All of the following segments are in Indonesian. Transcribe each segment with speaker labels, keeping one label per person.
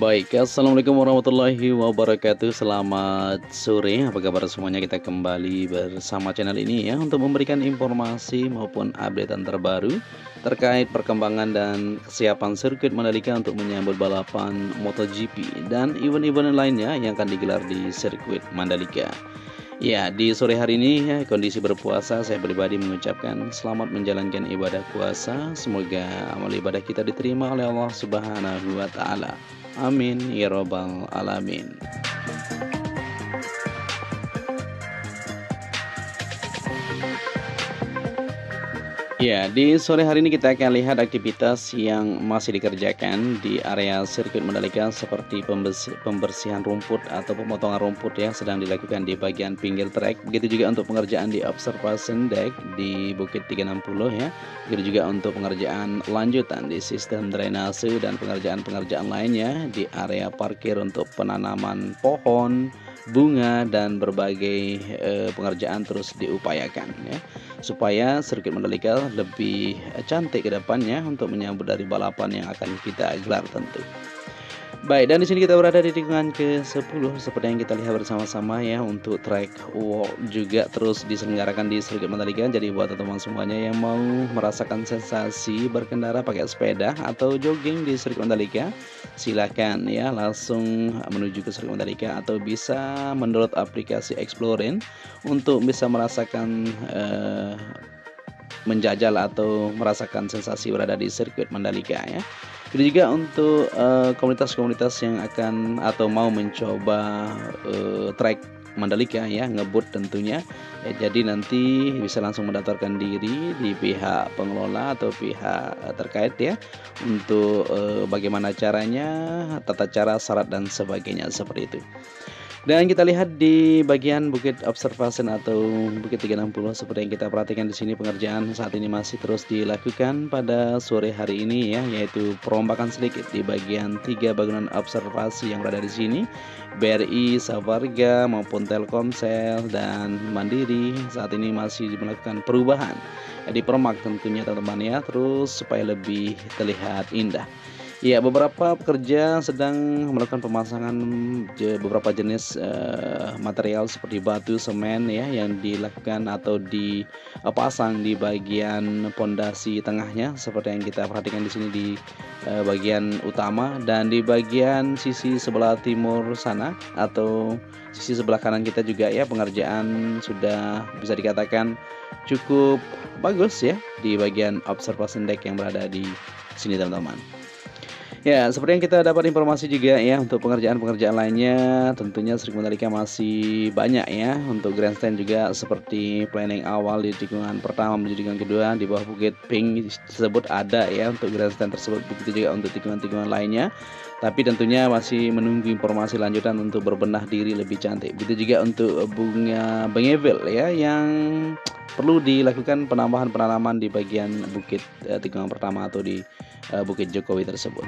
Speaker 1: Baik, assalamualaikum warahmatullahi wabarakatuh. Selamat sore, apa kabar semuanya? Kita kembali bersama channel ini ya untuk memberikan informasi maupun updatean terbaru terkait perkembangan dan kesiapan sirkuit Mandalika untuk menyambut balapan MotoGP dan event-event lainnya yang akan digelar di sirkuit Mandalika. Ya, di sore hari ini ya, kondisi berpuasa, saya pribadi mengucapkan selamat menjalankan ibadah puasa. Semoga amal ibadah kita diterima oleh Allah Subhanahu wa Ta'ala. Amin ya Rabbal 'Alamin. Ya, di sore hari ini kita akan lihat aktivitas yang masih dikerjakan di area sirkuit Mandalika seperti pembersihan rumput atau pemotongan rumput yang sedang dilakukan di bagian pinggir trek. Begitu juga untuk pengerjaan di observation deck di Bukit 360 ya. Begitu juga untuk pengerjaan lanjutan di sistem drainase dan pengerjaan-pengerjaan lainnya di area parkir untuk penanaman pohon, bunga dan berbagai pengerjaan terus diupayakan ya, supaya sirkuit Mandalika lebih cantik ke depannya untuk menyambut dari balapan yang akan kita gelar tentu. Baik, dan di sini kita berada di tikungan ke-10 seperti yang kita lihat bersama-sama ya, untuk track walk juga terus diselenggarakan di sirkuit Mandalika. Jadi buat teman-teman semuanya yang mau merasakan sensasi berkendara pakai sepeda atau jogging di sirkuit Mandalika, silahkan ya langsung menuju ke sirkuit Mandalika atau bisa mendownload aplikasi Explorer untuk bisa merasakan menjajal atau merasakan sensasi berada di sirkuit Mandalika ya. Itu juga untuk komunitas-komunitas yang akan atau mau mencoba trek Mandalika ya, ngebut tentunya ya, jadi nanti bisa langsung mendaftarkan diri di pihak pengelola atau pihak terkait ya, untuk bagaimana caranya, tata cara, syarat dan sebagainya seperti itu. Dan kita lihat di bagian Bukit Observation atau Bukit 360 seperti yang kita perhatikan di sini, pengerjaan saat ini masih terus dilakukan pada sore hari ini ya, yaitu perombakan sedikit di bagian 3 bangunan observasi yang berada di sini. BRI, Savarga maupun Telkomsel dan Mandiri saat ini masih melakukan perubahan di permak tentunya teman-teman ya, terus supaya lebih terlihat indah. Ya, beberapa pekerja sedang melakukan pemasangan beberapa jenis material seperti batu, semen ya, yang dilakukan atau dipasang di bagian pondasi tengahnya seperti yang kita perhatikan di sini di bagian utama, dan di bagian sisi sebelah timur sana atau sisi sebelah kanan kita juga ya, pengerjaan sudah bisa dikatakan cukup bagus ya di bagian observation deck yang berada di sini teman-teman. Ya, seperti yang kita dapat informasi juga ya, untuk pengerjaan-pengerjaan lainnya tentunya sirkuit Mandalika masih banyak ya. Untuk grandstand juga seperti planning awal di tikungan pertama menuju tikungan kedua di bawah Bukit Pink tersebut ada ya untuk grandstand tersebut. Begitu juga untuk tikungan-tikungan lainnya. Tapi tentunya masih menunggu informasi lanjutan untuk berbenah diri lebih cantik. Begitu juga untuk bunga bengevel ya, yang perlu dilakukan penambahan penanaman di bagian bukit tikungan pertama atau di Bukit Jokowi tersebut.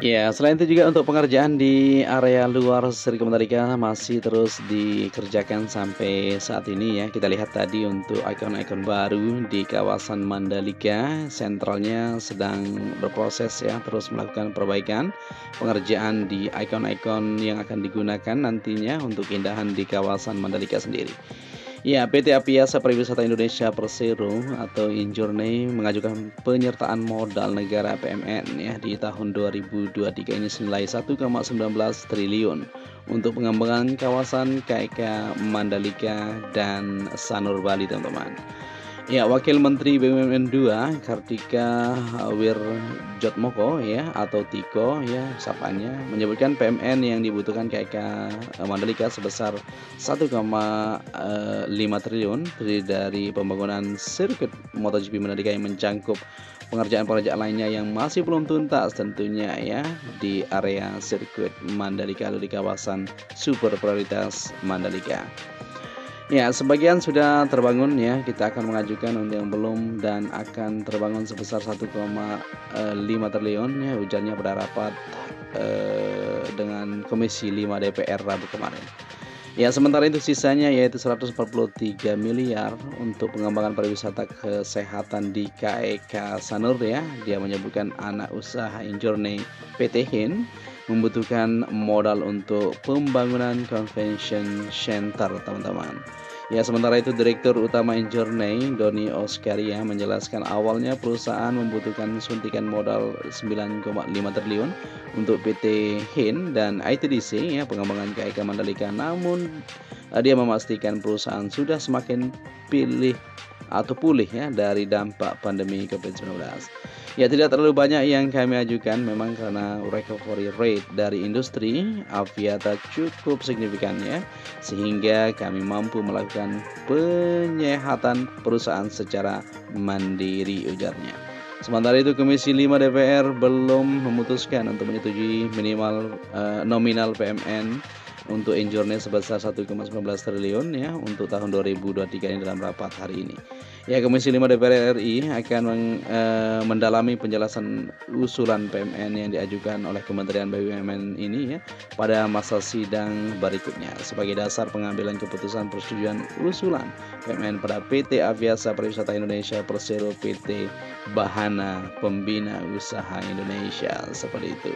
Speaker 1: Ya, selain itu juga untuk pengerjaan di area luar sirkuit Mandalika masih terus dikerjakan sampai saat ini ya. Kita lihat tadi untuk ikon-ikon baru di kawasan Mandalika, sentralnya sedang berproses ya, terus melakukan perbaikan pengerjaan di ikon-ikon yang akan digunakan nantinya untuk keindahan di kawasan Mandalika sendiri. Ya, PT Apiasa Pariwisata Indonesia Persero atau Injourney mengajukan penyertaan modal negara PMN ya di tahun 2023 ini senilai 1,19 triliun untuk pengembangan kawasan KK Mandalika dan Sanur Bali teman-teman. Ya, Wakil Menteri BUMN 2 Kartika Wirjatmoko ya atau Tiko ya sapanya menyebutkan PMN yang dibutuhkan KK Mandalika sebesar 1,5 triliun terdiri dari pembangunan sirkuit MotoGP Mandalika yang mencangkup pengerjaan-pengerjaan lainnya yang masih belum tuntas tentunya ya di area sirkuit Mandalika atau di kawasan super prioritas Mandalika. Ya, sebagian sudah terbangun ya. Kita akan mengajukan untuk yang belum dan akan terbangun sebesar 1,5 triliun ya ujarnya pada rapat dengan Komisi 5 DPR Rabu kemarin. Ya, sementara itu sisanya yaitu 143 miliar untuk pengembangan pariwisata kesehatan di KEK Sanur ya. Dia menyebutkan anak usaha Injourney PT Hin membutuhkan modal untuk pembangunan convention center, teman-teman. Ya, sementara itu Direktur Utama Injourney, Doni Oskaria, menjelaskan awalnya perusahaan membutuhkan suntikan modal 9,5 triliun untuk PT Hin dan ITDC ya, pengembangan KEK Mandalika. Namun dia memastikan perusahaan sudah semakin pulih ya dari dampak pandemi COVID-19. Ya, tidak terlalu banyak yang kami ajukan memang karena recovery rate dari industri aviata cukup signifikan ya, sehingga kami mampu melakukan penyehatan perusahaan secara mandiri, ujarnya. Sementara itu Komisi 5 DPR belum memutuskan untuk menyetujui minimal nominal PMN untuk Injourney sebesar 1,19 triliun ya untuk tahun 2023 ini dalam rapat hari ini. Ya, Komisi 5 DPR RI akan mendalami penjelasan usulan PMN yang diajukan oleh Kementerian BUMN ini ya pada masa sidang berikutnya sebagai dasar pengambilan keputusan persetujuan usulan PMN pada PT Aviasa Pariwisata Indonesia Persero PT Bahana Pembina Usaha Indonesia, seperti itu.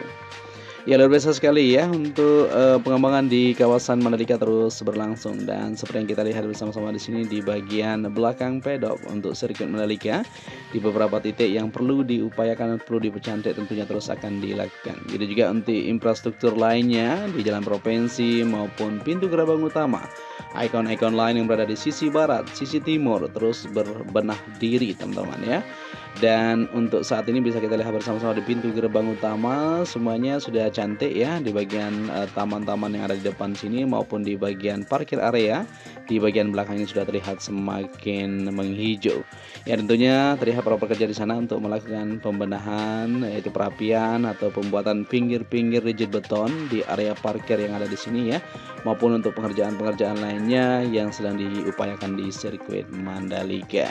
Speaker 1: Ya, luar biasa sekali ya untuk pengembangan di kawasan Mandalika terus berlangsung dan seperti yang kita lihat bersama-sama di sini di bagian belakang pedok untuk sirkuit Mandalika di beberapa titik yang perlu diupayakan, perlu dipercantik tentunya terus akan dilakukan. Jadi juga untuk infrastruktur lainnya di jalan provinsi maupun pintu gerbang utama, ikon-ikon lain yang berada di sisi barat, sisi timur terus berbenah diri, teman-teman ya. Dan untuk saat ini bisa kita lihat bersama-sama di pintu gerbang utama semuanya sudah cantik ya di bagian taman-taman yang ada di depan sini maupun di bagian parkir area di bagian belakang ini sudah terlihat semakin menghijau. Ya, tentunya terlihat para pekerja di sana untuk melakukan pembenahan yaitu perapian atau pembuatan pinggir-pinggir rigid beton di area parkir yang ada di sini ya maupun untuk pengerjaan-pengerjaan lainnya yang sedang diupayakan di sirkuit Mandalika.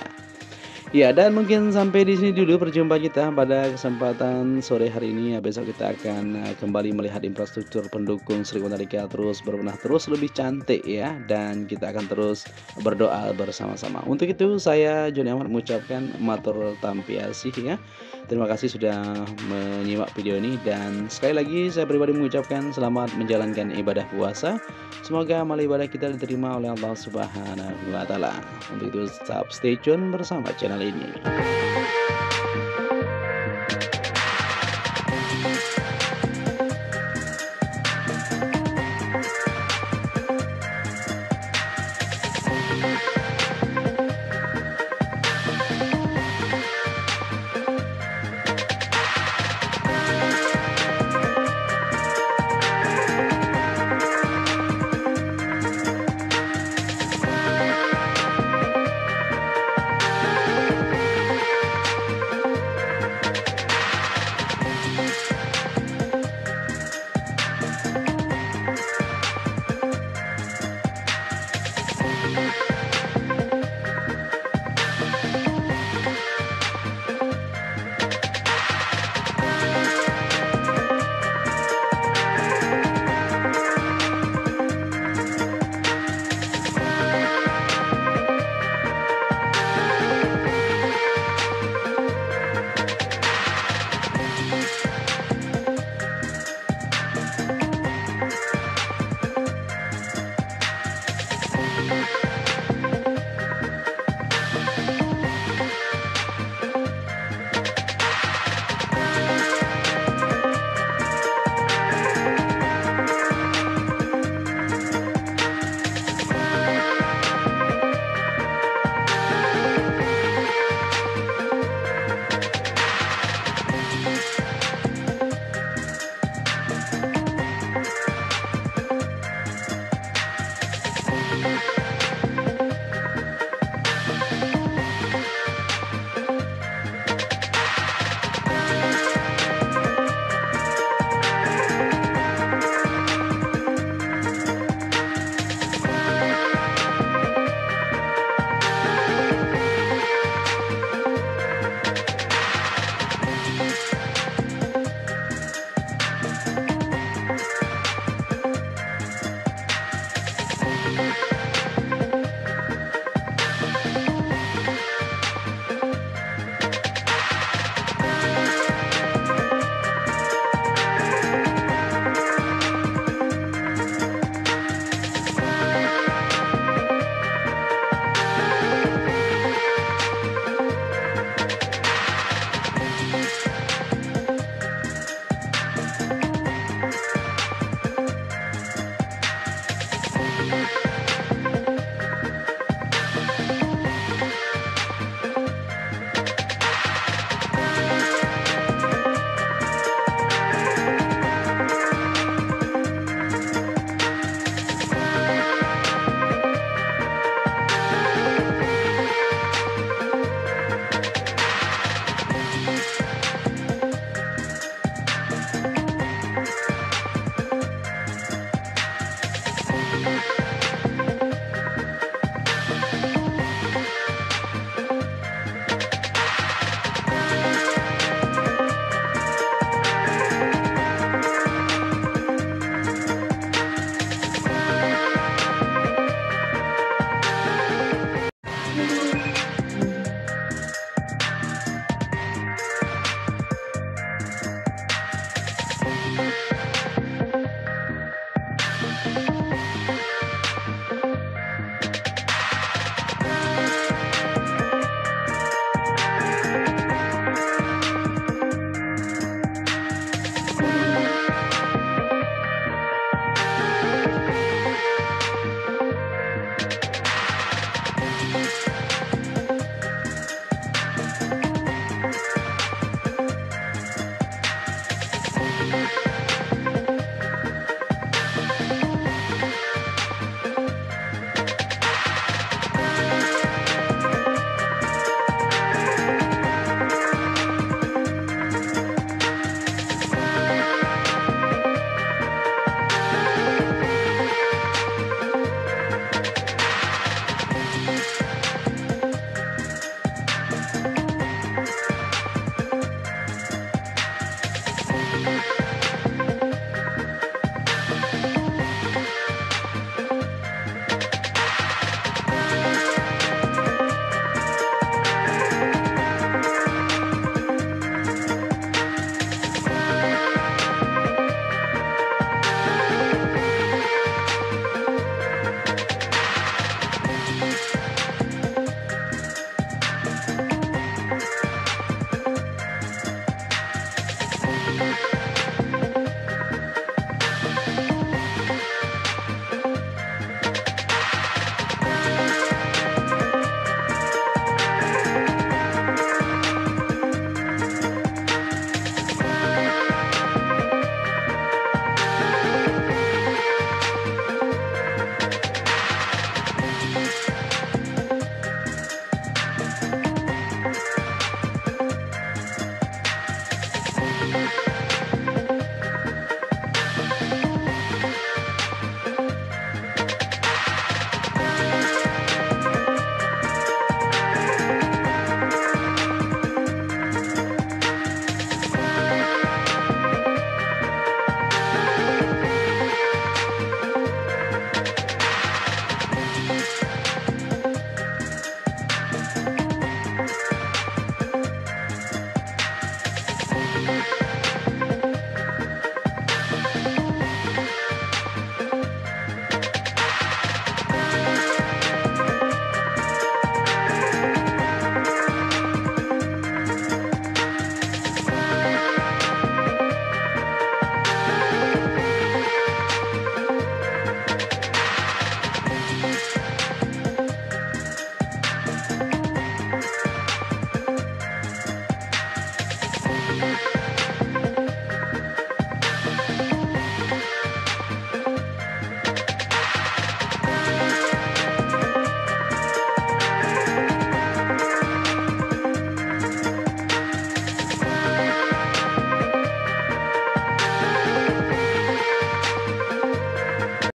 Speaker 1: Ya, dan mungkin sampai di sini dulu perjumpaan kita pada kesempatan sore hari ini. Ya, besok kita akan kembali melihat infrastruktur pendukung Sirkuit Mandalika terus berbenah, terus lebih cantik ya, dan kita akan terus berdoa bersama-sama. Untuk itu saya Joni Ahmad mengucapkan matur tampiasih ya. Terima kasih sudah menyimak video ini dan sekali lagi saya pribadi mengucapkan selamat menjalankan ibadah puasa. Semoga amal ibadah kita diterima oleh Allah Subhanahu wa taala. Untuk itu tetap stay tune bersama channel ini.